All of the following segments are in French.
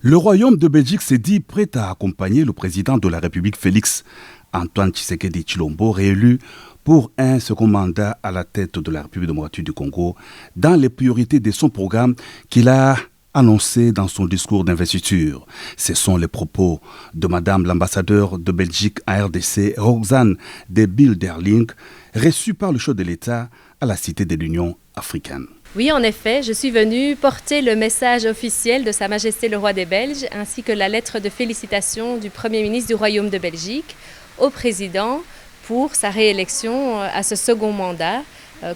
Le Royaume de Belgique s'est dit prêt à accompagner le président de la République Félix Antoine Tshisekedi Tshilombo, réélu pour un second mandat à la tête de la République démocratique du Congo, dans les priorités de son programme qu'il a annoncé dans son discours d'investiture. Ce sont les propos de Madame l'ambassadeur de Belgique à RDC, Roxane de Bilderling, reçue par le chef de l'État à la Cité de l'Union africaine. Oui, en effet, je suis venue porter le message officiel de Sa Majesté le Roi des Belges, ainsi que la lettre de félicitations du Premier ministre du Royaume de Belgique au président pour sa réélection à ce second mandat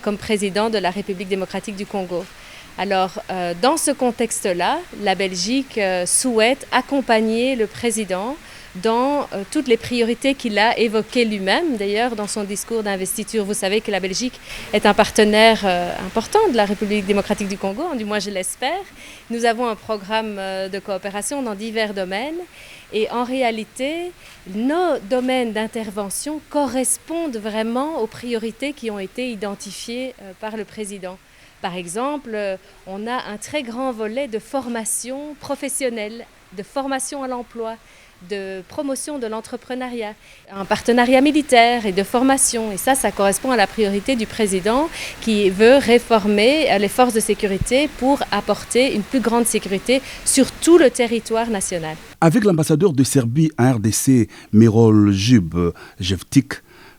comme président de la République démocratique du Congo. Alors, dans ce contexte-là, la Belgique souhaite accompagner le président dans toutes les priorités qu'il a évoquées lui-même, d'ailleurs, dans son discours d'investiture. Vous savez que la Belgique est un partenaire important de la République démocratique du Congo, du moins je l'espère. Nous avons un programme de coopération dans divers domaines et en réalité, nos domaines d'intervention correspondent vraiment aux priorités qui ont été identifiées par le président. Par exemple, on a un très grand volet de formation professionnelle, de formation à l'emploi, de promotion de l'entrepreneuriat, un partenariat militaire et de formation. Et ça correspond à la priorité du président qui veut réformer les forces de sécurité pour apporter une plus grande sécurité sur tout le territoire national. Avec l'ambassadeur de Serbie à RDC, Mirol Jevtic,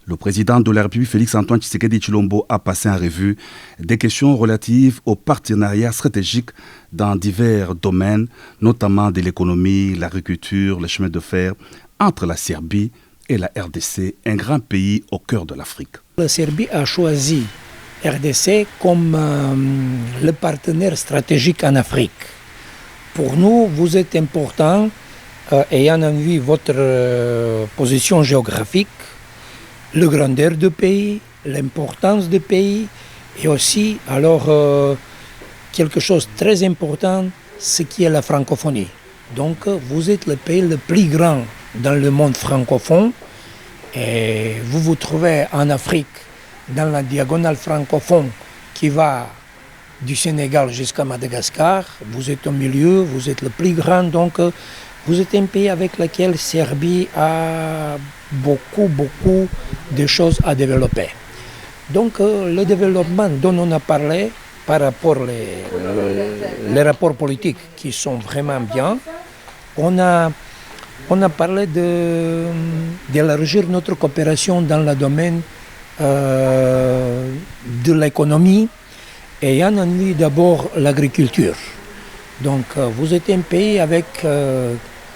le président de la République, Félix Antoine Tshisekedi Tshilombo, a passé en revue des questions relatives au partenariat stratégique dans divers domaines, notamment de l'économie, l'agriculture, les chemins de fer, entre la Serbie et la RDC, un grand pays au cœur de l'Afrique. La Serbie a choisi RDC comme le partenaire stratégique en Afrique. Pour nous, vous êtes important, ayant vu votre position géographique, la grandeur du pays, l'importance du pays et aussi quelque chose de très important, ce qui est la francophonie. Donc vous êtes le pays le plus grand dans le monde francophone et vous vous trouvez en Afrique dans la diagonale francophone qui va du Sénégal jusqu'à Madagascar. Vous êtes au milieu, vous êtes le plus grand, donc vous êtes un pays avec lequel la Serbie a beaucoup de choses à développer. Donc le développement dont on a parlé par rapport les rapports politiques qui sont vraiment bien, on a parlé d'élargir notre coopération dans le domaine de l'économie et en vue d'abord l'agriculture. Donc vous êtes un pays avec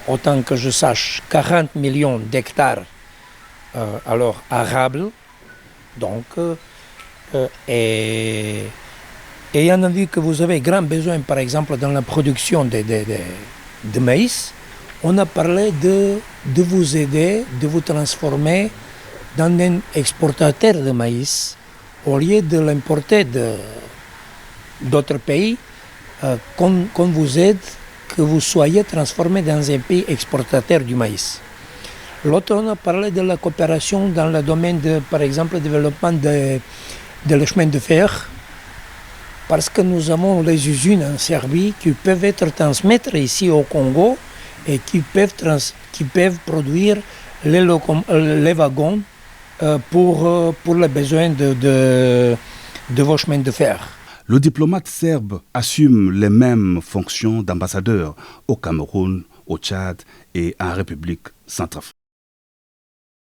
autant que je sache, 40 millions d'hectares arables. Donc, et on a vu que vous avez grand besoin, par exemple, dans la production de maïs, on a parlé de vous aider, de vous transformer dans un exportateur de maïs, au lieu de l'importer d'autres pays, qu'on vous aide, que vous soyez transformé dans un pays exportateur du maïs. L'autre, on a parlé de la coopération dans le domaine de, par exemple, le développement de le chemin de fer, parce que nous avons les usines en Serbie qui peuvent être transmises ici au Congo et qui peuvent produire les wagons pour les besoins de vos chemins de fer. Le diplomate serbe assume les mêmes fonctions d'ambassadeur au Cameroun, au Tchad et en République centrafricaine.